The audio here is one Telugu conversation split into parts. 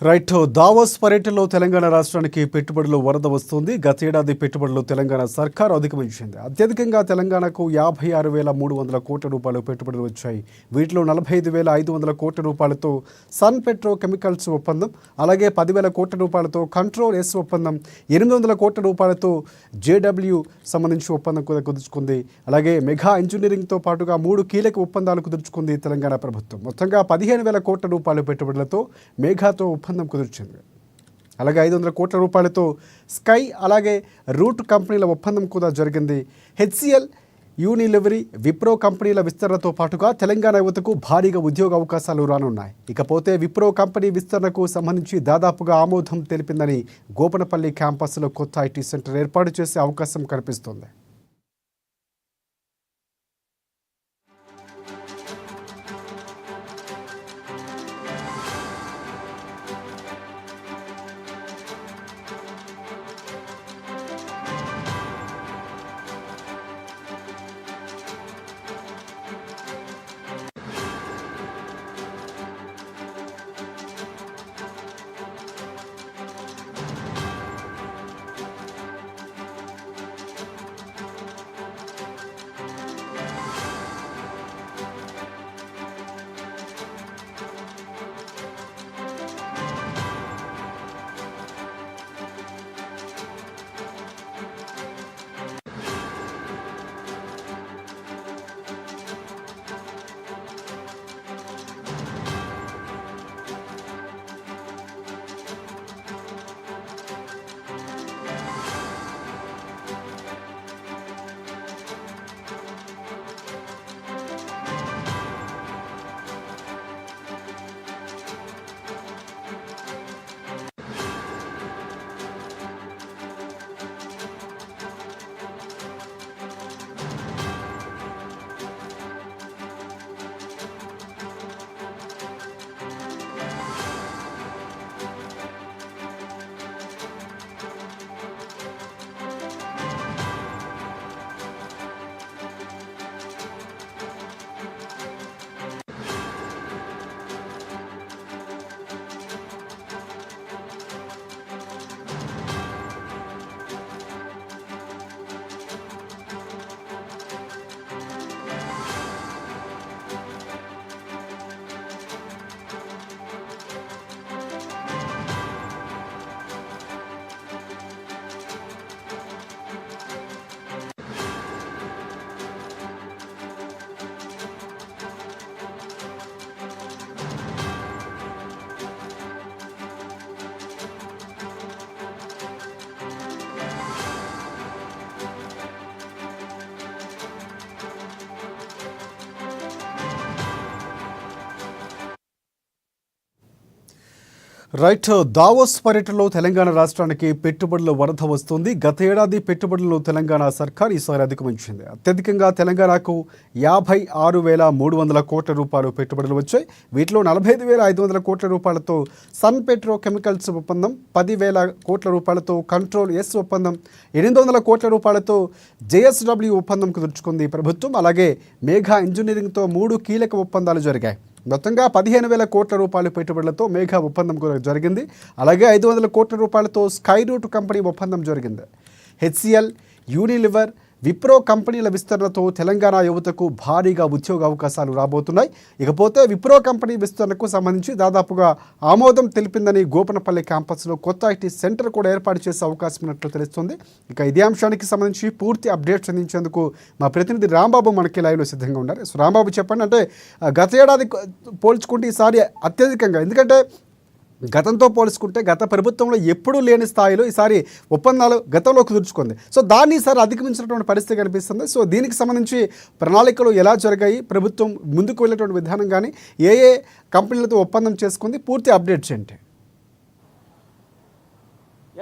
రైట్. దావోస్ పర్యటనలో తెలంగాణ రాష్ట్రానికి పెట్టుబడులు వరద వస్తుంది. గతేడాది పెట్టుబడులు తెలంగాణ సర్కారు అధిగమించింది. అత్యధికంగా తెలంగాణకు 56,300 కోట్ల రూపాయలు పెట్టుబడులు వచ్చాయి. వీటిలో 45,500 కోట్ల రూపాయలతో సన్ పెట్రో కెమికల్స్ ఒప్పందం, అలాగే 10,000 కోట్ల రూపాయలతో కంట్రోల్ ఎస్ ఒప్పందం, 800 కోట్ల రూపాయలతో జేడబ్ల్యూ సంబంధించి ఒప్పందం కూడా కుదుర్చుకుంది. అలాగే మెగా ఇంజనీరింగ్తో పాటుగా 3 కీలక ఒప్పందాలు కుదుర్చుకుంది తెలంగాణ ప్రభుత్వం. మొత్తంగా 15,000 కోట్ల రూపాయల పెట్టుబడులతో మెగాతో ఒప్పందం కుదిర్చింది. అలాగే 500 కోట్ల రూపాయలతో స్కై, అలాగే రూట్ కంపెనీల ఒప్పందం కూడా జరిగింది. హెచ్సిఎల్, యూనిలివరీ, విప్రో కంపెనీల విస్తరణతో పాటుగా తెలంగాణ యువతకు భారీగా ఉద్యోగ అవకాశాలు రానున్నాయి. ఇకపోతే విప్రో కంపెనీ విస్తరణకు సంబంధించి దాదాపుగా ఆమోదం తెలిపిందని గోపనపల్లి క్యాంపస్లో కొత్త ఐటీ సెంటర్ ఏర్పాటు చేసే అవకాశం కనిపిస్తోంది. రైట్. దావోస్ పర్యటనలో తెలంగాణ రాష్ట్రానికి పెట్టుబడుల వరద వస్తుంది. గత ఏడాది పెట్టుబడులను తెలంగాణ సర్కార్ ఈసారి అధిగమించింది. అత్యధికంగా తెలంగాణకు 56,300 కోట్ల రూపాయలు పెట్టుబడులు వచ్చాయి. వీటిలో 45,500 కోట్ల రూపాయలతో సన్ పెట్రో కెమికల్స్ ఒప్పందం, 10,000 కోట్ల రూపాయలతో కంట్రోల్ ఎస్ ఒప్పందం, 800 కోట్ల రూపాయలతో జేఎస్డబ్ల్యూ ఒప్పందం కుదుర్చుకుంది ప్రభుత్వం. అలాగే మేఘా ఇంజనీరింగ్తో 3 కీలక ఒప్పందాలు జరిగాయి. మొత్తంగా 15,000 కోట్ల రూపాయల పెట్టుబడులతో మేఘా ఒప్పందం కూడా జరిగింది. అలాగే 500 కోట్ల రూపాయలతో స్కై రూట్ కంపెనీ ఒప్పందం జరిగింది. హెచ్సిఎల్, యూనిలివర్, విప్రో కంపెనీల విస్తరణతో తెలంగాణ యువతకు భారీగా ఉద్యోగ అవకాశాలు రాబోతున్నాయి. ఇకపోతే విప్రో కంపెనీ విస్తరణకు సంబంధించి దాదాపుగా ఆమోదం తెలిపిందని గోపనపల్లి క్యాంపస్లో కొత్త ఐటీ సెంటర్ కూడా ఏర్పాటు చేసే అవకాశం ఉన్నట్లు తెలుస్తుంది. ఇక ఇదే అంశానికి సంబంధించి పూర్తి అప్డేట్స్ అందించేందుకు మా ప్రతినిధి రాంబాబు మనకి లైవ్లో సిద్ధంగా ఉన్నారు. సో రాంబాబు, చెప్పండి, అంటే గత ఏడాది పోల్చుకుంటే ఈసారి అత్యధికంగా, ఎందుకంటే గతంతో పోల్చుకుంటే గత ప్రభుత్వంలో ఎప్పుడూ లేని స్థాయిలో ఈసారి ఒప్పందాలు గతంలో కుదుర్చుకుంది. సో దాన్ని ఈసారి అధిగమించినటువంటి పరిస్థితి కనిపిస్తుంది. సో దీనికి సంబంధించి ప్రణాళికలు ఎలా జరిగాయి, ప్రభుత్వం ముందుకు వెళ్ళేటువంటి విధానం కానీ, ఏ ఏ కంపెనీలతో ఒప్పందం చేసుకుంది, పూర్తి అప్డేట్స్ ఏంటి?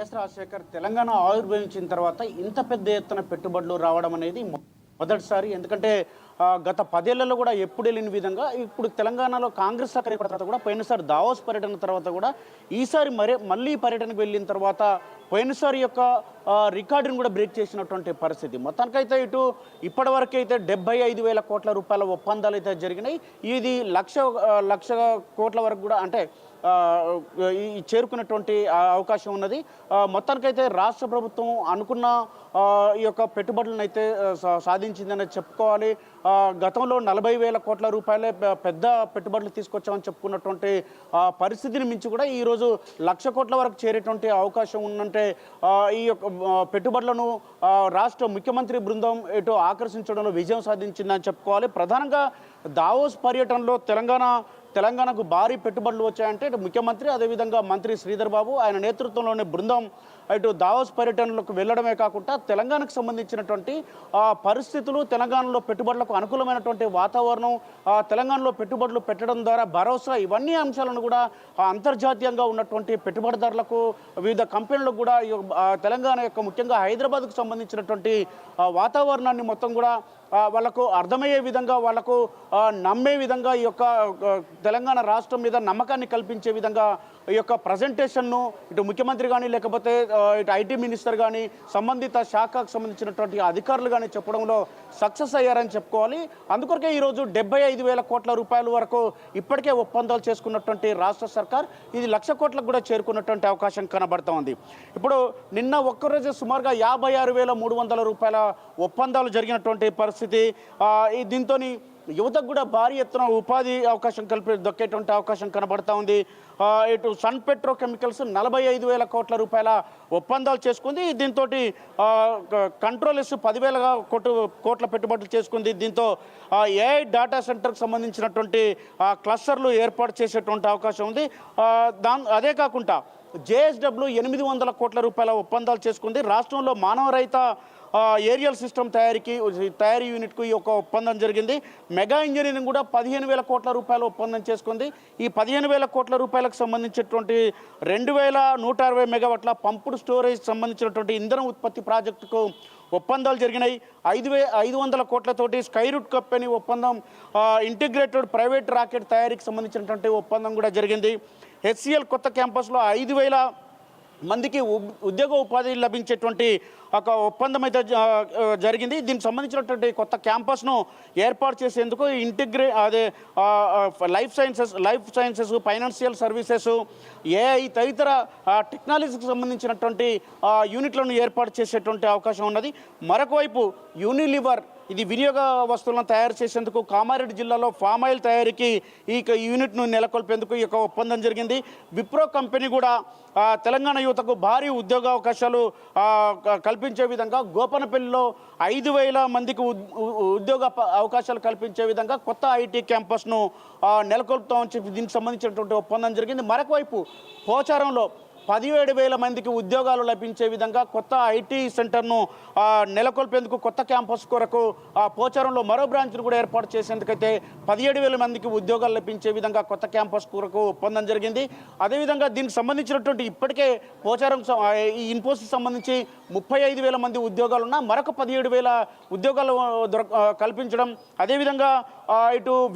ఎస్ రాజశేఖర్, తెలంగాణ ఆవిర్భవించిన తర్వాత ఇంత పెద్ద ఎత్తున పెట్టుబడులు రావడం అనేది మొదటిసారి. ఎందుకంటే గత 10 ఏళ్లలో కూడా ఎప్పుడు వెళ్ళిన విధంగా ఇప్పుడు తెలంగాణలో కాంగ్రెస్ సర్కార్ ఏర్పడిన తర్వాత కూడా పోయినసారి దావోస్ పర్యటన తర్వాత కూడా ఈసారి మళ్ళీ పర్యటనకు వెళ్ళిన తర్వాత పోయినసారి యొక్క రికార్డును కూడా బ్రేక్ చేసినటువంటి పరిస్థితి. మొత్తానికైతే ఇప్పటివరకు అయితే 75,000 కోట్ల రూపాయల ఒప్పందాలు అయితే జరిగినాయి. ఇది లక్ష కోట్ల వరకు కూడా అంటే చేరుకున్నటువంటి అవకాశం ఉన్నది. మొత్తానికైతే రాష్ట్ర ప్రభుత్వం అనుకున్న ఈ యొక్క పెట్టుబడులను అయితే సాధించిందని చెప్పుకోవాలి. గతంలో 40,000 కోట్ల రూపాయలే పెద్ద పెట్టుబడులు తీసుకొచ్చామని చెప్పుకున్నటువంటి పరిస్థితిని మించి కూడా ఈరోజు 1,00,000 కోట్ల వరకు చేరేటువంటి అవకాశం ఉందంటే ఈ యొక్క పెట్టుబడులను రాష్ట్ర ముఖ్యమంత్రి బృందం ఆకర్షించడంలో విజయం సాధించిందని చెప్పుకోవాలి. ప్రధానంగా దావోస్ పర్యటనలో తెలంగాణకు భారీ పెట్టుబడులు వచ్చాయంటే ముఖ్యమంత్రి అదేవిధంగా మంత్రి శ్రీధర్ బాబు ఆయన నేతృత్వంలోని బృందం దావోస్ పర్యటనలకు వెళ్ళడమే కాకుండా తెలంగాణకు సంబంధించినటువంటి పరిస్థితులు, తెలంగాణలో పెట్టుబడులకు అనుకూలమైనటువంటి వాతావరణం, తెలంగాణలో పెట్టుబడులు పెట్టడం ద్వారా భరోసా, ఇవన్నీ అంశాలను కూడా అంతర్జాతీయంగా ఉన్నటువంటి పెట్టుబడిదారులకు, వివిధ కంపెనీలకు కూడా తెలంగాణ యొక్క ముఖ్యంగా హైదరాబాద్కు సంబంధించినటువంటి వాతావరణాన్ని మొత్తం కూడా వాళ్ళకు అర్థమయ్యే విధంగా, వాళ్ళకు నమ్మే విధంగా ఈ యొక్క తెలంగాణ రాష్ట్రం మీద నమ్మకాన్ని కల్పించే విధంగా ఈ యొక్క ప్రజెంటేషన్ను ముఖ్యమంత్రి కానీ లేకపోతే ఐటీ మినిస్టర్ కానీ సంబంధిత శాఖకు సంబంధించినటువంటి అధికారులు కానీ చెప్పడంలో సక్సెస్ అయ్యారని చెప్పుకోవాలి. అందుకొరకే ఈరోజు 75,000 కోట్ల రూపాయల వరకు ఇప్పటికే ఒప్పందాలు చేసుకున్నటువంటి రాష్ట్ర సర్కార్ ఇది 1,00,000 కోట్లకు కూడా చేరుకున్నటువంటి అవకాశం కనబడుతూ ఉంది. ఇప్పుడు నిన్న ఒక్కరోజు సుమారుగా 56,300 రూపాయల ఒప్పందాలు జరిగినటువంటి పరిస్థితి. దీంతో యువతకు కూడా భారీ ఎత్తున ఉపాధి అవకాశం దొక్కేటువంటి అవకాశం కనబడతా ఉంది. సన్ పెట్రో కెమికల్స్ 45,000 కోట్ల రూపాయల ఒప్పందాలు చేసుకుంది. దీంతో కంట్రోలెస్ 10,000 కోట్ల పెట్టుబడులు చేసుకుంది. దీంతో ఏఐ డేటా సెంటర్కి సంబంధించినటువంటి క్లస్టర్లు ఏర్పాటు చేసేటువంటి అవకాశం ఉంది. అదే కాకుండా జేఎస్డబ్ల్యూ 800 కోట్ల రూపాయల ఒప్పందాలు చేసుకుంది. రాష్ట్రంలో మానవరహిత ఏరియల్ సిస్టమ్ తయారీ యూనిట్కు ఈ యొక్క ఒప్పందం జరిగింది. మెగా ఇంజనీరింగ్ కూడా 15,000 కోట్ల రూపాయల ఒప్పందం చేసుకుంది. ఈ 15,000 కోట్ల రూపాయలకు సంబంధించినటువంటి 2,160 మెగావాట్ల పంపుడు స్టోరేజ్ సంబంధించినటువంటి ఇంధన ఉత్పత్తి ప్రాజెక్టుకు ఒప్పందాలు జరిగినాయి. 500 కోట్లతోటి స్కైరూట్ కంపెనీ ఒప్పందం, ఇంటిగ్రేటెడ్ ప్రైవేట్ రాకెట్ తయారీకి సంబంధించినటువంటి ఒప్పందం కూడా జరిగింది. హెచ్సిఎల్ కొత్త క్యాంపస్లో 5,000 మందికి ఉద్యోగ ఉపాధి లభించేటువంటి ఒక ఒప్పందం అయితే జరిగింది. దీనికి సంబంధించినటువంటి కొత్త క్యాంపస్ను ఏర్పాటు చేసేందుకు life sciences, financial services, AI తదితర టెక్నాలజీకి సంబంధించినటువంటి యూనిట్లను ఏర్పాటు చేసేటువంటి అవకాశం ఉన్నది. మరొక వైపు యూనిలివర్ ఇది వినియోగ వస్తువులను తయారు చేసేందుకు కామారెడ్డి జిల్లాలో ఫామ్ ఆయిల్ తయారీకి ఈ యూనిట్ను నెలకొల్పేందుకు ఈ యొక్క ఒప్పందం జరిగింది. విప్రో కంపెనీ కూడా తెలంగాణ యువతకు భారీ ఉద్యోగ అవకాశాలు కల్పించే విధంగా గోపనపల్లిలో 5,000 మందికి ఉద్యోగ అవకాశాలు కల్పించే విధంగా కొత్త ఐటీ క్యాంపస్ను నెలకొల్పుతామని చెప్పి దీనికి సంబంధించినటువంటి ఒప్పందం జరిగింది. మరొక వైపు పోచారంలో 17,000 మందికి ఉద్యోగాలు లభించే విధంగా కొత్త ఐటీ సెంటర్ను నెలకొల్పేందుకు కొత్త క్యాంపస్ కొరకు పోచారంలో మరో బ్రాంచ్ను కూడా ఏర్పాటు చేసేందుకైతే 17,000 మందికి ఉద్యోగాలు లభించే విధంగా కొత్త క్యాంపస్ కొరకు ఒప్పందం జరిగింది. అదేవిధంగా దీనికి సంబంధించినటువంటి ఇప్పటికే పోచారం ఈ ఇన్ఫోసిస్ సంబంధించి 35,000 మంది ఉద్యోగాలు ఉన్నా మరొక 17,000 ఉద్యోగాలు కల్పించడం, అదేవిధంగా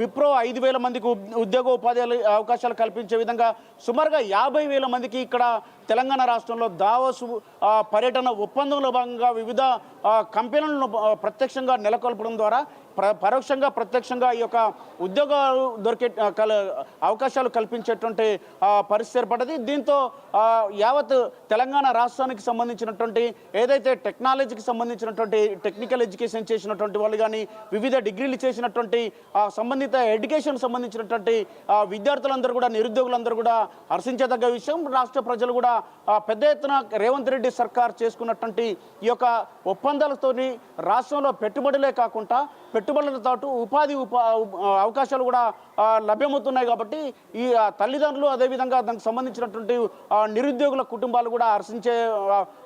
విప్రో 5,000 మందికి ఉద్యోగ ఉపాధి అవకాశాలు కల్పించే విధంగా సుమారుగా 50,000 మందికి ఇక్కడ తెలంగాణ రాష్ట్రంలో దావోస్ పర్యటన ఒప్పందంలో భాగంగా వివిధ కంపెనీలను ప్రత్యక్షంగా నెలకొల్పడం ద్వారా పరోక్షంగా ప్రత్యక్షంగా ఈ యొక్క ఉద్యోగాలు దొరికే అవకాశాలు కల్పించేటువంటి పరిస్థితి ఏర్పడ్డది. దీంతో యావత్ తెలంగాణ రాష్ట్రానికి సంబంధించినటువంటి ఏదైతే టెక్నాలజీకి సంబంధించినటువంటి టెక్నికల్ ఎడ్యుకేషన్ చేసినటువంటి వాళ్ళు కానీ, వివిధ డిగ్రీలు చేసినటువంటి సంబంధిత ఎడ్యుకేషన్ సంబంధించినటువంటి విద్యార్థులందరూ కూడా, నిరుద్యోగులందరూ కూడా హర్షించదగ్గ విషయం. రాష్ట్ర ప్రజలు కూడా పెద్ద ఎత్తున రేవంత్ రెడ్డి సర్కార్ చేసుకున్నటువంటి ఈ యొక్క ఒప్పందాలతోని రాష్ట్రంలో పెట్టుబడులే కాకుండా పెట్టుబడులతో ఉపాధి అవకాశాలు కూడా లభ్యమవుతున్నాయి. కాబట్టి ఈ తల్లిదండ్రులు అదేవిధంగా దానికి సంబంధించినటువంటి నిరుద్యోగుల కుటుంబాలు కూడా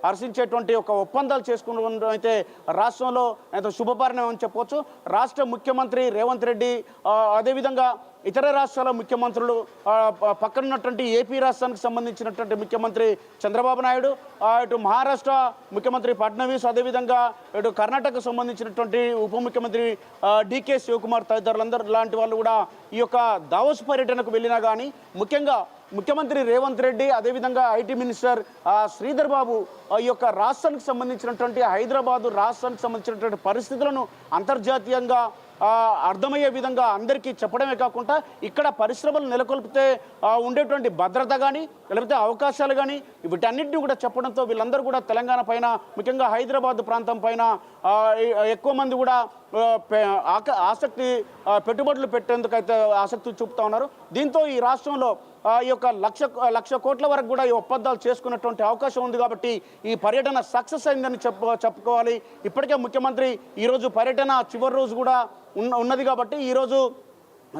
హర్షించేటువంటి ఒక ఒప్పందాలు చేసుకున్న అయితే రాష్ట్రంలో ఎంతో శుభపరిణామం అని చెప్పవచ్చు. రాష్ట్ర ముఖ్యమంత్రి రేవంత్ రెడ్డి అదేవిధంగా ఇతర రాష్ట్రాల ముఖ్యమంత్రులు పక్కనున్నటువంటి ఏపీ రాష్ట్రానికి సంబంధించినటువంటి ముఖ్యమంత్రి చంద్రబాబు నాయుడు, ఇటు మహారాష్ట్ర ముఖ్యమంత్రి ఫడ్నవీస్, అదేవిధంగా ఇటు కర్ణాటకకు సంబంధించినటువంటి ఉప ముఖ్యమంత్రి డికే శివకుమార్ తదితరులందరూ లాంటి వాళ్ళు కూడా ఈ యొక్క దావోస్ పర్యటనకు వెళ్ళినా కానీ ముఖ్యంగా ముఖ్యమంత్రి రేవంత్ రెడ్డి, అదేవిధంగా ఐటీ మినిస్టర్ శ్రీధర్ బాబు ఈ యొక్క రాష్ట్రానికి సంబంధించినటువంటి హైదరాబాదు రాష్ట్రానికి సంబంధించినటువంటి పరిస్థితులను అంతర్జాతీయంగా అర్థమయ్యే విధంగా అందరికీ చెప్పడమే కాకుండా ఇక్కడ పరిశ్రమలు నెలకొల్పితే ఉండేటువంటి భద్రత కానీ లేకపోతే అవకాశాలు కానీ వీటన్నిటిని కూడా చెప్పడంతో వీళ్ళందరూ కూడా తెలంగాణ పైన, ముఖ్యంగా హైదరాబాద్ ప్రాంతం పైన ఎక్కువ మంది కూడా ఆసక్తి పెట్టుబడులు పెట్టేందుకైతే ఆసక్తి చూపుతా ఉన్నారు. దీంతో ఈ రాష్ట్రంలో ఈ యొక్క లక్ష కోట్ల వరకు కూడా ఈ ఒప్పందాలు చేసుకున్నటువంటి అవకాశం ఉంది. కాబట్టి ఈ పర్యటన సక్సెస్ అయిందని చెప్పుకోవాలి. ఇప్పటికే ముఖ్యమంత్రి ఈరోజు పర్యటన చివరి రోజు కూడా ఉన్నది కాబట్టి ఈరోజు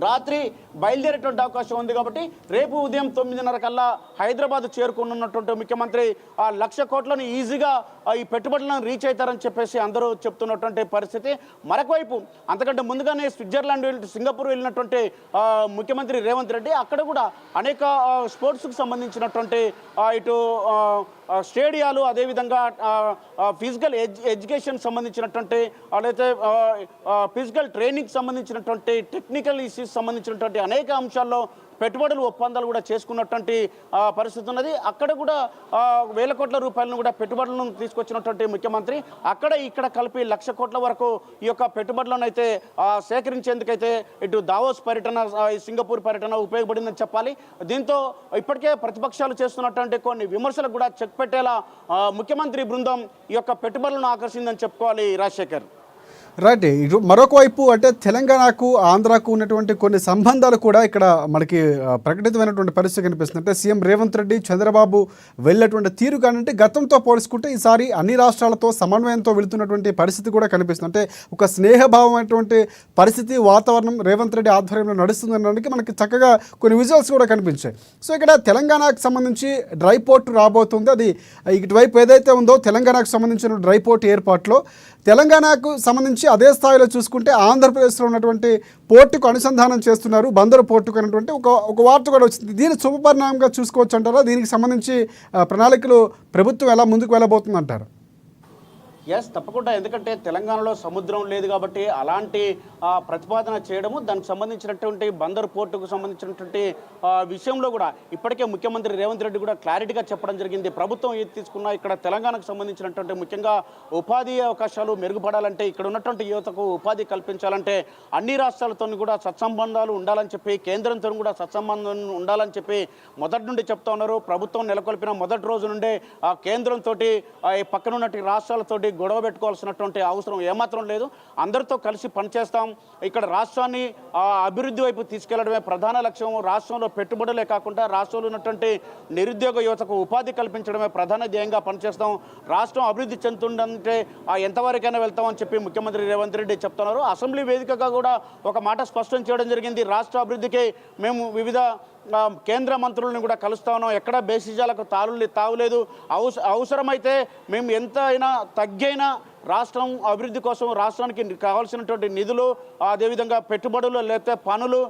రాత్రి బయలుదేరేటువంటి అవకాశం ఉంది. కాబట్టి రేపు ఉదయం 9:30 కల్లా హైదరాబాద్ చేరుకున్నటువంటి ముఖ్యమంత్రి ఆ 1,00,000 కోట్లను ఈజీగా ఈ పెట్టుబడులను రీచ్ అవుతారని చెప్పేసి అందరూ చెప్తున్నటువంటి పరిస్థితి. మరొకవైపు అంతకంటే ముందుగానే స్విట్జర్లాండ్, సింగపూర్ వెళ్ళినటువంటి ముఖ్యమంత్రి రేవంత్ రెడ్డి అక్కడ కూడా అనేక స్పోర్ట్స్కి సంబంధించినటువంటి ఇటు స్టేడియాలు, అదేవిధంగా ఫిజికల్ ఎడ్యుకేషన్ సంబంధించినటువంటి అలాగే ఫిజికల్ ట్రైనింగ్ సంబంధించినటువంటి టెక్నికల్ ఇష్యూస్ సంబంధించినటువంటి అనేక అంశాల్లో పెట్టుబడులు ఒప్పందాలు కూడా చేసుకున్నటువంటి పరిస్థితి ఉన్నది. అక్కడ కూడా 1,000 కోట్ల రూపాయలను కూడా పెట్టుబడులను తీసుకొచ్చినటువంటి ముఖ్యమంత్రి అక్కడ ఇక్కడ కలిపి 1,00,000 కోట్ల వరకు ఈ యొక్క పెట్టుబడులను అయితే సేకరించేందుకైతే ఇటు దావోస్ పర్యటన, సింగపూర్ పర్యటన ఉపయోగపడిందని చెప్పాలి. దీంతో ఇప్పటికే ప్రతిపక్షాలు చేస్తున్నటువంటి కొన్ని విమర్శలకు కూడా చెక్ పెట్టేలా ముఖ్యమంత్రి బృందం ఈ యొక్క పెట్టుబడులను ఆకర్షిందని చెప్పుకోవాలి. రాజశేఖర్, రైట్. ఇటు మరొక వైపు అంటే తెలంగాణకు ఆంధ్రాకు ఉన్నటువంటి కొన్ని సంబంధాలు కూడా ఇక్కడ మనకి ప్రకటితమైనటువంటి పరిస్థితి కనిపిస్తుంది. అంటే సీఎం రేవంత్ రెడ్డి, చంద్రబాబు వెళ్ళినటువంటి తీరు కానంటే గతంతో పోల్చుకుంటే ఈసారి అన్ని రాష్ట్రాలతో సమన్వయంతో వెళుతున్నటువంటి పరిస్థితి కూడా కనిపిస్తుంది. అంటే ఒక స్నేహభావమైనటువంటి పరిస్థితి, వాతావరణం రేవంత్ రెడ్డి ఆధ్వర్యంలో నడుస్తుందనడానికి మనకి చక్కగా కొన్ని విజువల్స్ కూడా కనిపించాయి. సో ఇక్కడ తెలంగాణకు సంబంధించి డ్రై పోర్ట్ రాబోతుంది. అది ఇటువైపు ఏదైతే ఉందో తెలంగాణకు సంబంధించిన డ్రై పోర్ట్ ఏర్పాట్లో తెలంగాణకు సంబంధించి అదే స్థాయిలో చూసుకుంటే ఆంధ్రప్రదేశ్లో ఉన్నటువంటి పోర్టుకు అనుసంధానం చేస్తున్నారు, బందరు పోర్టుకు అనేటువంటి ఒక వార్త కూడా వచ్చింది. దీన్ని శుభపరిణామంగా చూసుకోవచ్చు అంటారా? దీనికి సంబంధించి ప్రణాళికలు ప్రభుత్వం ఎలా ముందుకు వెళ్ళబోతుంది అంటారు? ఎస్, తప్పకుండా. ఎందుకంటే తెలంగాణలో సముద్రం లేదు కాబట్టి అలాంటి ప్రతిపాదన చేయడము, దానికి సంబంధించినటువంటి బందర్ పోర్టుకు సంబంధించినటువంటి విషయంలో కూడా ఇప్పటికే ముఖ్యమంత్రి రేవంత్ రెడ్డి కూడా క్లారిటీగా చెప్పడం జరిగింది. ప్రభుత్వం ఏది తీసుకున్నా ఇక్కడ తెలంగాణకు సంబంధించినటువంటి ముఖ్యంగా ఉపాధి అవకాశాలు మెరుగుపడాలంటే, ఇక్కడ ఉన్నటువంటి యువతకు ఉపాధి కల్పించాలంటే అన్ని రాష్ట్రాలతో కూడా సత్సంబంధాలు ఉండాలని చెప్పి, కేంద్రంతో కూడా సత్సంబంధం ఉండాలని చెప్పి మొదటి నుండి చెప్తా ఉన్నారు. ప్రభుత్వం నెలకొల్పిన మొదటి రోజు నుండే కేంద్రంతో పక్కనున్నటువంటి రాష్ట్రాలతోటి గొడవ పెట్టుకోవాల్సినటువంటి అవసరం ఏమాత్రం లేదు. అందరితో కలిసి పనిచేస్తాం. ఇక్కడ రాష్ట్రాన్ని అభివృద్ధి వైపు తీసుకెళ్లడమే ప్రధాన లక్ష్యం. రాష్ట్రంలో పెట్టుబడులే కాకుండా రాష్ట్రంలో ఉన్నటువంటి నిరుద్యోగ యువతకు ఉపాధి కల్పించడమే ప్రధాన ధ్యేయంగా పనిచేస్తాం. రాష్ట్రం అభివృద్ధి చెందుతుందంటే ఎంతవరకైనా వెళ్తామని చెప్పి ముఖ్యమంత్రి రేవంత్ రెడ్డి చెప్తున్నారు. అసెంబ్లీ వేదికగా కూడా ఒక మాట స్పష్టం చేయడం జరిగింది. రాష్ట్ర అభివృద్ధికి మేము వివిధ కేంద్ర మంత్రులను కూడా కలుస్తా ఉన్నాం. ఎక్కడ బేసిజాలకు తావులేదు. అవసరమైతే మేము ఎంత అయినా తగ్గైనా రాష్ట్రం అభివృద్ధి కోసం రాష్ట్రానికి కావాల్సినటువంటి నిధులు, అదేవిధంగా పెట్టుబడులు లేకపోతే పనులు,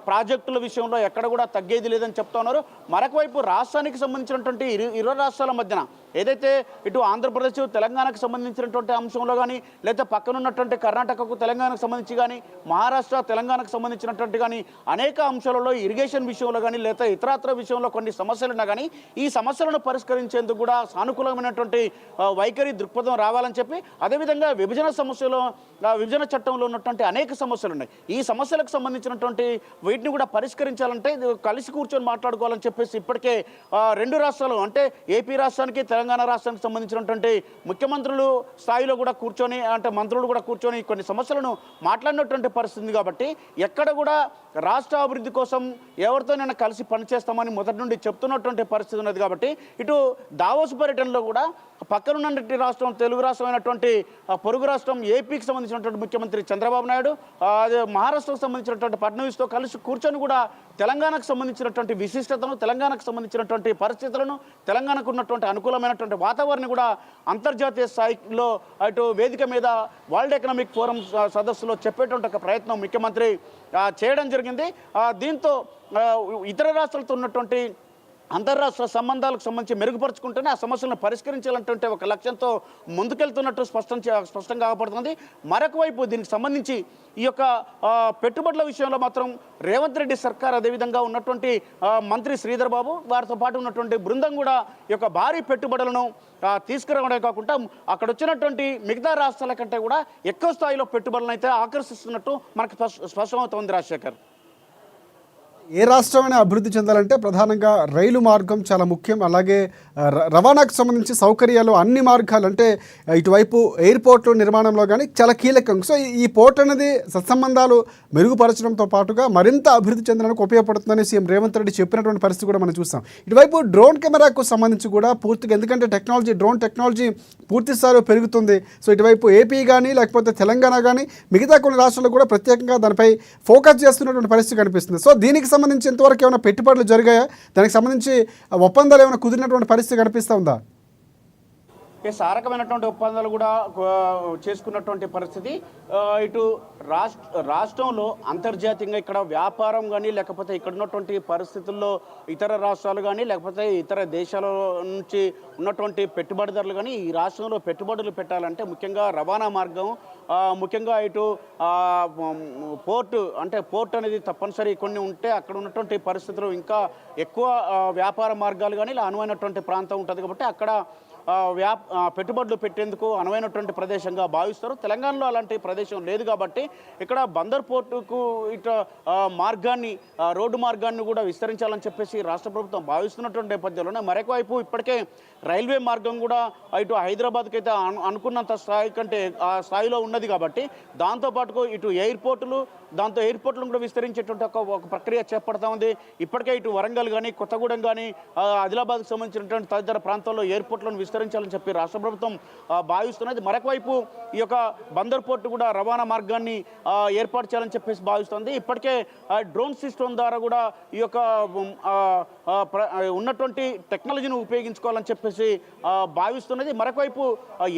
ప్రాజెక్టుల విషయంలో ఎక్కడ కూడా తగ్గేది లేదని చెప్తా ఉన్నారు. మరొకవైపు రాష్ట్రానికి సంబంధించినటువంటి ఇరు రాష్ట్రాల మధ్యన ఏదైతే ఇటు ఆంధ్రప్రదేశ్ తెలంగాణకు సంబంధించినటువంటి అంశంలో కానీ, లేకపోతే పక్కనున్నటువంటి కర్ణాటకకు తెలంగాణకు సంబంధించి కానీ, మహారాష్ట్ర తెలంగాణకు సంబంధించినటువంటి కానీ అనేక అంశాలలో ఇరిగేషన్ విషయంలో కానీ, లేకపోతే ఇతరత్ర విషయంలో కొన్ని సమస్యలు ఉన్నా కానీ ఈ సమస్యలను పరిష్కరించేందుకు కూడా సానుకూలమైనటువంటి వైఖరి దృక్పథం రావాలని చెప్పి, అదేవిధంగా విభజన చట్టంలో ఉన్నటువంటి అనేక సమస్యలు ఉన్నాయి. ఈ సమస్యలకు సంబంధించినటువంటి వీటిని కూడా పరిష్కరించాలంటే కలిసి కూర్చొని మాట్లాడుకోవాలని చెప్పేసి ఇప్పటికే రెండు రాష్ట్రాలు అంటే ఏపీ రాష్ట్రానికి తెలంగాణ రాష్ట్రానికి సంబంధించినటువంటి ముఖ్యమంత్రులు స్థాయిలో కూడా కూర్చొని, అంటే మంత్రులు కూడా కూర్చొని కొన్ని సమస్యలను మాట్లాడినటువంటి పరిస్థితి. కాబట్టి ఎక్కడ కూడా రాష్ట్ర అభివృద్ధి కోసం ఎవరితోనైనా కలిసి పనిచేస్తామని మొదటి నుండి చెప్తున్నటువంటి పరిస్థితి ఉన్నది. కాబట్టి ఇటు దావోస్ పర్యటనలో కూడా పక్కనున్నటువంటి రాష్ట్రం, తెలుగు రాష్ట్రం అయినటువంటి పొరుగు రాష్ట్రం ఏపీకి సంబంధించినటువంటి ముఖ్యమంత్రి చంద్రబాబు నాయుడు, అదే మహారాష్ట్రకు సంబంధించినటువంటి ఫడ్నవీస్తో కలిసి కూర్చొని కూడా తెలంగాణకు సంబంధించినటువంటి విశిష్టతను, తెలంగాణకు సంబంధించినటువంటి పరిస్థితులను, తెలంగాణకు ఉన్నటువంటి అనుకూలమైనటువంటి వాతావరణం కూడా అంతర్జాతీయ స్థాయిలో అటు వేదిక మీద వరల్డ్ ఎకనామిక్ ఫోరం సదస్సులో చెప్పేటువంటి ఒక ప్రయత్నం ముఖ్యమంత్రి చేయడం జరిగింది. దీంతో ఇతర రాష్ట్రాలతో ఉన్నటువంటి అంతర్రాష్ట్ర సంబంధాలకు సంబంధించి మెరుగుపరుచుకుంటూనే ఆ సమస్యలను పరిష్కరించాలంటే ఒక లక్ష్యంతో ముందుకెళ్తున్నట్టు స్పష్టంగా కనపడుతుంది. మరొక వైపు దీనికి సంబంధించి ఈ యొక్క పెట్టుబడుల విషయంలో మాత్రం రేవంత్ రెడ్డి సర్కార్, అదేవిధంగా ఉన్నటువంటి మంత్రి శ్రీధర్ బాబు వారితో పాటు ఉన్నటువంటి బృందం కూడా ఈ యొక్క భారీ పెట్టుబడులను తీసుకురావడమే కాకుండా అక్కడ వచ్చినటువంటి మిగతా రాష్ట్రాల కంటే కూడా ఎక్కువ స్థాయిలో పెట్టుబడులను అయితే ఆకర్షిస్తున్నట్టు మనకు స్పష్టమవుతోంది రాజశేఖర్. ఏ రాష్ట్రమైనా అభివృద్ధి చెందాలంటే ప్రధానంగా రైలు మార్గం చాలా ముఖ్యం. అలాగే రవాణాకు సంబంధించి సౌకర్యాలు అన్ని మార్గాలు అంటే ఇటువైపు ఎయిర్పోర్ట్లు నిర్మాణంలో కానీ చాలా కీలకం. సో ఈ పోర్ట్ అనేది సత్సంబంధాలు మెరుగుపరచడంతో పాటుగా మరింత అభివృద్ధి చెందడానికి ఉపయోగపడుతుందని సీఎం రేవంత్ రెడ్డి చెప్పినటువంటి పరిస్థితి కూడా మనం చూస్తాం. ఇటువైపు డ్రోన్ కెమెరాకు సంబంధించి కూడా పూర్తిగా, ఎందుకంటే డ్రోన్ టెక్నాలజీ పూర్తి స్థాయిలో పెరుగుతుంది. సో ఇటువైపు ఏపీ కానీ లేకపోతే తెలంగాణ కానీ మిగతా కొన్ని రాష్ట్రాలు కూడా ప్రత్యేకంగా దానిపై ఫోకస్ చేస్తున్నటువంటి పరిస్థితి కనిపిస్తుంది. సో దీనికి సంబంధించి ఎంతవరకు ఏమైనా పెట్టుబడులు జరిగాయా? దానికి సంబంధించి ఒప్పందాలు ఏమైనా కుదిరినటువంటి పరిస్థితి కనిపిస్తూ ఉందా? సారకమైనటువంటి ఒప్పందాలు కూడా చేసుకున్నటువంటి పరిస్థితి. ఇటు రాష్ట్రంలో అంతర్జాతీయంగా ఇక్కడ వ్యాపారం కానీ, లేకపోతే ఇక్కడ ఉన్నటువంటి పరిస్థితుల్లో ఇతర రాష్ట్రాలు కానీ, లేకపోతే ఇతర దేశాల నుంచి ఉన్నటువంటి పెట్టుబడిదారులు కానీ ఈ రాష్ట్రంలో పెట్టుబడులు పెట్టాలంటే ముఖ్యంగా రవాణా మార్గం, ముఖ్యంగా ఇటు పోర్ట్ అనేది తప్పనిసరి కొన్ని ఉంటే అక్కడ ఉన్నటువంటి పరిస్థితులు ఇంకా ఎక్కువ వ్యాపార మార్గాలు కానీ ఇలా అనువైనటువంటి ప్రాంతం ఉంటుంది కాబట్టి అక్కడ పెట్టుబడులు పెట్టేందుకు అనువైనటువంటి ప్రదేశంగా భావిస్తారు. తెలంగాణలో అలాంటి ప్రదేశం లేదు కాబట్టి ఇక్కడ బందర్ పోర్టుకు ఇటు మార్గాన్ని, రోడ్డు మార్గాన్ని కూడా విస్తరించాలని చెప్పేసి రాష్ట్ర ప్రభుత్వం భావిస్తున్నటువంటి నేపథ్యంలోనే మరొక వైపు ఇప్పటికే రైల్వే మార్గం కూడా ఇటు హైదరాబాద్కి అయితే అనుకున్నంత స్థాయి కంటే ఆ స్థాయిలో ఉన్నది కాబట్టి దాంతోపాటుకు ఇటు ఎయిర్పోర్ట్లను కూడా విస్తరించేటువంటి ఒక ప్రక్రియ చేపడతా ఉంది. ఇప్పటికే ఇటు వరంగల్ కానీ, కొత్తగూడెం కానీ, ఆదిలాబాద్కు సంబంధించినటువంటి తదితర ప్రాంతాల్లో ఎయిర్పోర్ట్లను విస్తరించాలని చెప్పి రాష్ట్ర ప్రభుత్వం భావిస్తున్నది. మరొక వైపు ఈ యొక్క బందర్ పోర్టు కూడా రవాణా మార్గాన్ని ఏర్పాటు చేయాలని చెప్పేసి భావిస్తుంది. ఇప్పటికే డ్రోన్ సిస్టమ్ ద్వారా కూడా ఈ యొక్క ఉన్నటువంటి టెక్నాలజీని ఉపయోగించుకోవాలని చెప్పేసి భావిస్తున్నది. మరొక వైపు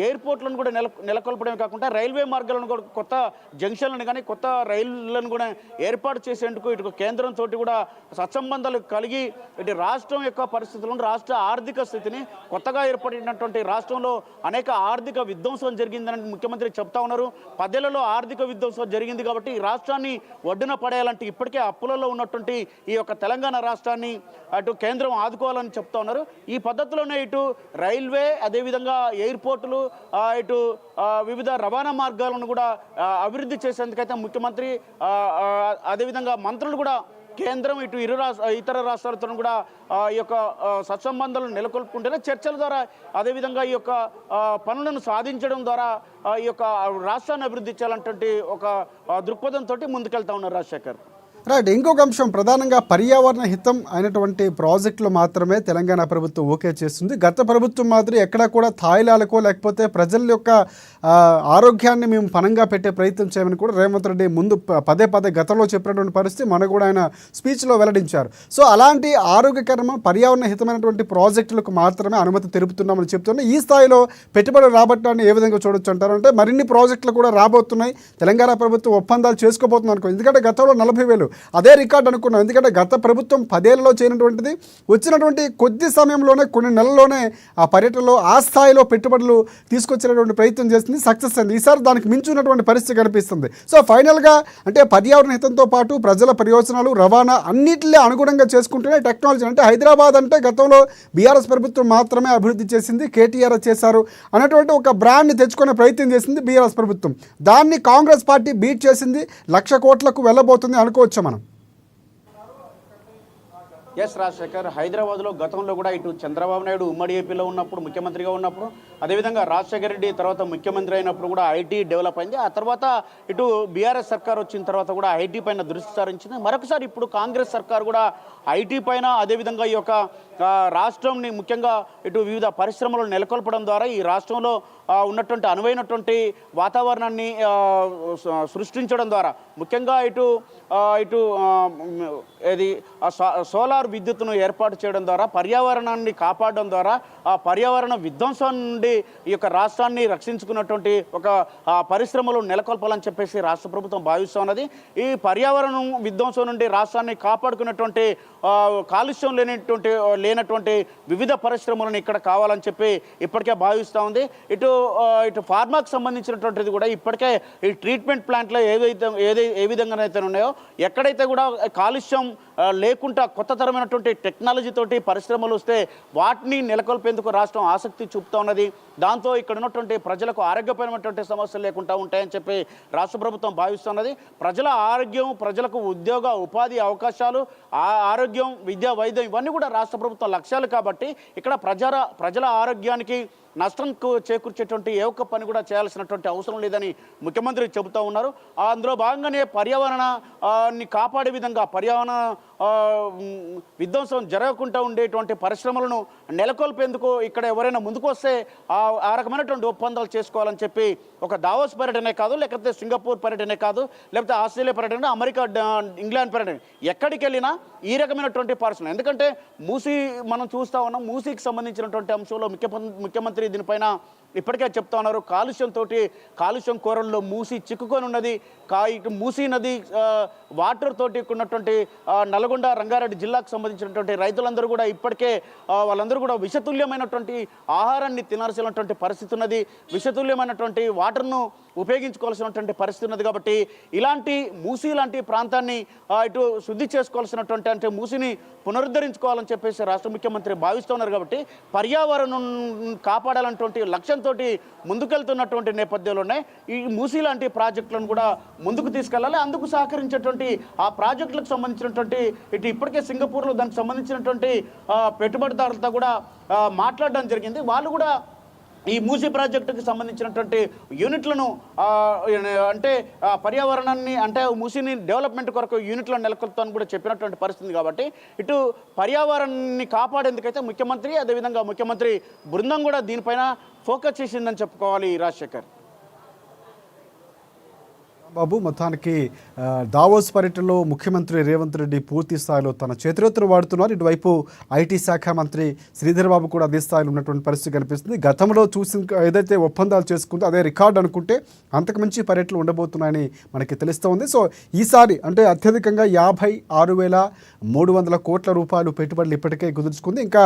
ఎయిర్పోర్ట్లను కూడా నెలకొల్పడమే కాకుండా రైల్వే మార్గాలను కూడా, కొత్త జంక్షన్లను కానీ, కొత్త రైళ్లను కూడా ఏర్పాటు చేసేందుకు ఇటు కేంద్రంతో కూడా సత్సంబంధాలు కలిగి ఇటు రాష్ట్రం యొక్క పరిస్థితులను, రాష్ట్ర ఆర్థిక స్థితిని, కొత్తగా ఏర్పడినటువంటి రాష్ట్రంలో అనేక ఆర్థిక విధ్వంసం జరిగిందని ముఖ్యమంత్రి చెప్తా ఉన్నారు. 10 ఏళ్లలో ఆర్థిక విధ్వంసం జరిగింది కాబట్టి ఈ రాష్ట్రాన్ని ఒడ్డున పడేయాలంటే ఇప్పటికే అప్పులలో ఉన్నటువంటి ఈ యొక్క తెలంగాణ రాష్ట్రాన్ని అటు కేంద్రం ఆదుకోవాలని చెప్తా ఉన్నారు. ఈ పద్ధతిలోనే ఇటు రైల్వే, అదేవిధంగా ఎయిర్పోర్టులు, ఇటు వివిధ రవాణా మార్గాలను కూడా అభివృద్ధి చేసేందుకైతే ముఖ్యమంత్రి అదేవిధంగా మంత్రులు కూడా కేంద్రం ఇటు ఇతర రాష్ట్రాలతో కూడా ఈ యొక్క సత్సంబంధాలను నెలకొల్పుకుంటేనే చర్చల ద్వారా, అదేవిధంగా ఈ యొక్క పనులను సాధించడం ద్వారా ఈ యొక్క రాష్ట్రాన్ని అభివృద్ధి చేయాలంటే ఒక దృక్పథంతో ముందుకెళ్తా ఉన్నారు రాజశేఖర్. రైట్. ఇంకొక అంశం, ప్రధానంగా పర్యావరణ హితం అయినటువంటి ప్రాజెక్టులు మాత్రమే తెలంగాణ ప్రభుత్వం ఓకే చేస్తుంది. గత ప్రభుత్వం మాదిరి ఎక్కడా కూడా తాయిలాలకో లేకపోతే ప్రజల యొక్క ఆరోగ్యాన్ని మేము పనంగా పెట్టే ప్రయత్నం చేయమని కూడా రేవంత్ రెడ్డి ముందు పదే గతంలో చెప్పినటువంటి పరిస్థితి మన కూడా ఆయన స్పీచ్లో వెల్లడించారు. సో అలాంటి ఆరోగ్యకరమైన పర్యావరణ హితమైనటువంటి ప్రాజెక్టులకు మాత్రమే అనుమతి తెలుపుతున్నామని చెప్తున్నా. ఈ స్థాయిలో పెట్టుబడులు రాబట్టాన్ని ఏ విధంగా చూడొచ్చు అంటారు? అంటే మరిన్ని ప్రాజెక్టులు కూడా రాబోతున్నాయి, తెలంగాణ ప్రభుత్వం ఒప్పందాలు చేసుకోబోతుంది అనుకో. ఎందుకంటే గతంలో 40,000 అదే రికార్డు అనుకున్నాం. ఎందుకంటే గత ప్రభుత్వం 10 ఏళ్లలో చేయనటువంటిది వచ్చినటువంటి కొద్ది సమయంలోనే, కొన్ని నెలల్లోనే ఆ పర్యటనలో ఆ స్థాయిలో పెట్టుబడులు తీసుకొచ్చేటువంటి ప్రయత్నం చేస్తుంది, సక్సెస్ అయింది. ఈసారి దానికి మించి ఉన్నటువంటి పరిస్థితి కనిపిస్తుంది. సో ఫైనల్గా అంటే పర్యావరణ హితంతో పాటు ప్రజల ప్రయోజనాలు, రవాణా అన్నింటినీ అనుగుణంగా చేసుకుంటూనే టెక్నాలజీ, అంటే హైదరాబాద్ అంటే గతంలో బీఆర్ఎస్ ప్రభుత్వం మాత్రమే అభివృద్ధి చేసింది, కేటీఆర్ చేశారు అన్నటువంటి ఒక బ్రాండ్ని తెచ్చుకునే ప్రయత్నం చేసింది బీఆర్ఎస్ ప్రభుత్వం. దాన్ని కాంగ్రెస్ పార్టీ బీట్ చేసింది, 1,00,000 కోట్లకు వెళ్ళబోతుంది అనుకోవచ్చు మనం. ఎస్ రాజశేఖర్, హైదరాబాద్లో గతంలో కూడా ఇటు చంద్రబాబు నాయుడు ఉమ్మడి ఏపీలో ఉన్నప్పుడు, ముఖ్యమంత్రిగా ఉన్నప్పుడు, అదేవిధంగా రాజశేఖర రెడ్డి తర్వాత ముఖ్యమంత్రి అయినప్పుడు కూడా ఐటీ డెవలప్ అయింది. ఆ తర్వాత ఇటు బీఆర్ఎస్ సర్కార్ వచ్చిన తర్వాత కూడా ఐటీ పైన దృష్టి సారించింది. మరొకసారి ఇప్పుడు కాంగ్రెస్ సర్కార్ కూడా ఐటీ పైన, అదేవిధంగా ఈ యొక్క రాష్ట్రంని ముఖ్యంగా ఇటు వివిధ పరిశ్రమలు నెలకొల్పడం ద్వారా ఈ రాష్ట్రంలో ఉన్నటువంటి అనువైనటువంటి వాతావరణాన్ని సృష్టించడం ద్వారా ముఖ్యంగా ఇటు ఏది సోలార్ విద్యుత్తును ఏర్పాటు చేయడం ద్వారా పర్యావరణాన్ని కాపాడడం ద్వారా ఆ పర్యావరణ విధ్వంసం నుండి ఈ యొక్క రాష్ట్రాన్ని రక్షించుకున్నటువంటి ఒక పరిశ్రమలు నెలకొల్పాలని చెప్పేసి రాష్ట్ర ప్రభుత్వం భావిస్తూ ఉన్నది. ఈ పర్యావరణం విధ్వంసం నుండి రాష్ట్రాన్ని కాపాడుకున్నటువంటి కాలుష్యం లేనటువంటి వివిధ పరిశ్రమలను ఇక్కడ కావాలని చెప్పి ఇప్పటికే భావిస్తూ ఉంది. ఇటు ఫార్మాకు సంబంధించినటువంటిది కూడా ఇప్పటికే ఈ ట్రీట్మెంట్ ప్లాంట్లో ఏ విధంగానైతే ఉన్నాయో ఎక్కడైతే కూడా కాలుష్యం లేకుండా కొత్త తరమైనటువంటి టెక్నాలజీ తోటి పరిశ్రమలు వస్తే వాటిని నెలకొల్పేందుకు రాష్ట్రం ఆసక్తి చూపుతూ ఉన్నది. దాంతో ఇక్కడ ఉన్నటువంటి ప్రజలకు ఆరోగ్యపరమైనటువంటి సమస్యలు లేకుండా ఉంటాయని చెప్పి రాష్ట్ర ప్రభుత్వం భావిస్తున్నది. ప్రజల ఆరోగ్యం, ప్రజలకు ఉద్యోగ ఉపాధి అవకాశాలు, ఆరోగ్యం, విద్య, వైద్యం ఇవన్నీ కూడా రాష్ట్ర ప్రభుత్వం లక్ష్యాలు కాబట్టి ఇక్కడ ప్రజల ఆరోగ్యానికి నష్టం చేకూర్చేటువంటి ఏ ఒక్క పని కూడా చేయాల్సినటువంటి అవసరం లేదని ముఖ్యమంత్రి చెబుతూ ఉన్నారు. అందులో భాగంగానే పర్యావరణాన్ని కాపాడే విధంగా పర్యావరణ విధ్వంసం జరగకుండా ఉండేటువంటి పరిశ్రమలను నెలకొల్పేందుకు ఇక్కడ ఎవరైనా ముందుకు వస్తే ఆ రకమైనటువంటి ఒప్పందాలు చేసుకోవాలని చెప్పి ఒక దావోస్ పర్యటనే కాదు, లేకపోతే సింగపూర్ పర్యటనే కాదు, లేకపోతే ఆస్ట్రేలియా పర్యటన, అమెరికా, ఇంగ్లాండ్ పర్యటన, ఎక్కడికి వెళ్ళినా ఈ రకమైనటువంటి పరిశ్రమ. ఎందుకంటే మూసీ మనం చూస్తూ ఉన్నాం, మూసీకి సంబంధించినటువంటి అంశంలో ముఖ్యమంత్రి దీనిపైన ఇప్పటికే చెప్తా ఉన్నారు. కాలుష్యం కోరల్లో మూసి చిక్కుకొని ఉన్నది. ఇటు మూసీ నది వాటర్ తోటి ఉన్నటువంటి నల్గొండ, రంగారెడ్డి జిల్లాకు సంబంధించినటువంటి రైతులందరూ కూడా ఇప్పటికే వాళ్ళందరూ కూడా విషతుల్యమైనటువంటి ఆహారాన్ని తినాల్సినటువంటి పరిస్థితి ఉన్నది. విషతుల్యమైనటువంటి వాటర్ను ఉపయోగించుకోవాల్సినటువంటి పరిస్థితి ఉన్నది. కాబట్టి ఇలాంటి మూసీ లాంటి ప్రాంతాన్ని ఇటు శుద్ధి చేసుకోవాల్సినటువంటి అంటే మూసీని పునరుద్ధరించుకోవాలని చెప్పేసి రాష్ట్ర ముఖ్యమంత్రి భావిస్తున్నారు. కాబట్టి పర్యావరణం కాపాడాలన్నటువంటి లక్ష్యంతో ముందుకెళ్తున్నటువంటి నేపథ్యంలోనే ఈ మూసీ లాంటి ప్రాజెక్టులను కూడా ముందుకు తీసుకెళ్లాలి. అందుకు సహకరించేటువంటి ఆ ప్రాజెక్టులకు సంబంధించినటువంటి ఇప్పటికే సింగపూర్లో దానికి సంబంధించినటువంటి పెట్టుబడిదారులతో కూడా మాట్లాడడం జరిగింది. వాళ్ళు కూడా ఈ మూసీ ప్రాజెక్టుకి సంబంధించినటువంటి యూనిట్లను అంటే పర్యావరణాన్ని అంటే మూసీని డెవలప్మెంట్ కొరకు యూనిట్లను నెలకొల్పుతాను కూడా చెప్పినటువంటి పరిస్థితి. కాబట్టి ఇటు పర్యావరణాన్ని కాపాడేందుకైతే ముఖ్యమంత్రి, అదేవిధంగా ముఖ్యమంత్రి బృందం కూడా దీనిపైన ఫోకస్ చేసిందని చెప్పుకోవాలి. రాజశేఖర్ బాబు, మొత్తానికి దావోస్ పర్యటనలో ముఖ్యమంత్రి రేవంత్ రెడ్డి పూర్తి స్థాయిలో తన చేతిరెత్తును వాడుతున్నారు. ఇటువైపు ఐటీ శాఖ మంత్రి శ్రీధర్ బాబు కూడా అదే స్థాయిలో ఉన్నటువంటి పరిస్థితి కనిపిస్తుంది. గతంలో చూసి ఏదైతే ఒప్పందాలు చేసుకుందో అదే రికార్డు అనుకుంటే అంతకుమించి పర్యటనలు ఉండబోతున్నాయని మనకి తెలుస్తోంది. సో ఈసారి అంటే అత్యధికంగా 56,300 కోట్ల రూపాయలు పెట్టుబడులు ఇప్పటికే కుదుర్చుకుంది. ఇంకా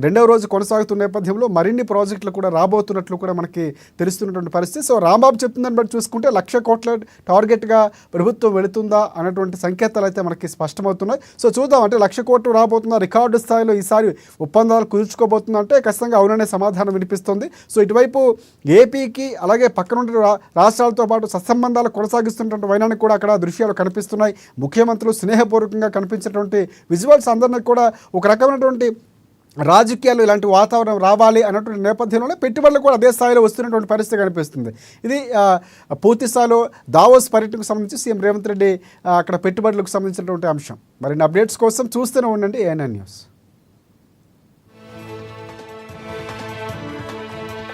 రెండవ రోజు కొనసాగుతున్న నేపథ్యంలో మరిన్ని ప్రాజెక్టులు కూడా రాబోతున్నట్లు కూడా మనకి తెలుస్తున్నటువంటి పరిస్థితి. సో రాంబాబు చెప్తుందని బట్టి చూసుకుంటే 1,00,000 కోట్ల టార్గెట్గా ప్రభుత్వం వెళుతుందా అన్నటువంటి సంకేతాలు అయితే మనకి స్పష్టమవుతున్నాయి. సో చూద్దాం, అంటే 1,00,000 కోట్లు రాబోతున్న రికార్డు స్థాయిలో ఈసారి ఒప్పందాలు కుదుర్చుకోబోతుందంటే ఖచ్చితంగా అవుననే సమాధానం వినిపిస్తుంది. సో ఇటువైపు ఏపీకి అలాగే పక్కనుండి రాష్ట్రాలతో పాటు సత్సంబంధాలు కొనసాగిస్తున్నటువంటి వైనానికి కూడా అక్కడ దృశ్యాలు కనిపిస్తున్నాయి. ముఖ్యమంత్రులు స్నేహపూర్వకంగా కనిపించినటువంటి విజువల్స్ అందరినీ కూడా ఒక రకమైనటువంటి రాజకీయాలు ఇలాంటి వాతావరణం రావాలి అన్నటువంటి నేపథ్యంలోనే పెట్టుబడులు కూడా అదే స్థాయిలో వస్తున్నటువంటి పరిస్థితి కనిపిస్తుంది. ఇది పూర్తి స్థాయిలో దావోస్ పర్యటనకు సంబంధించి సీఎం రేవంత్ రెడ్డి అక్కడ పెట్టుబడులకు సంబంధించినటువంటి అంశం. మరిన్ని అప్డేట్స్ కోసం చూస్తూనే ఉండండి ANN న్యూస్.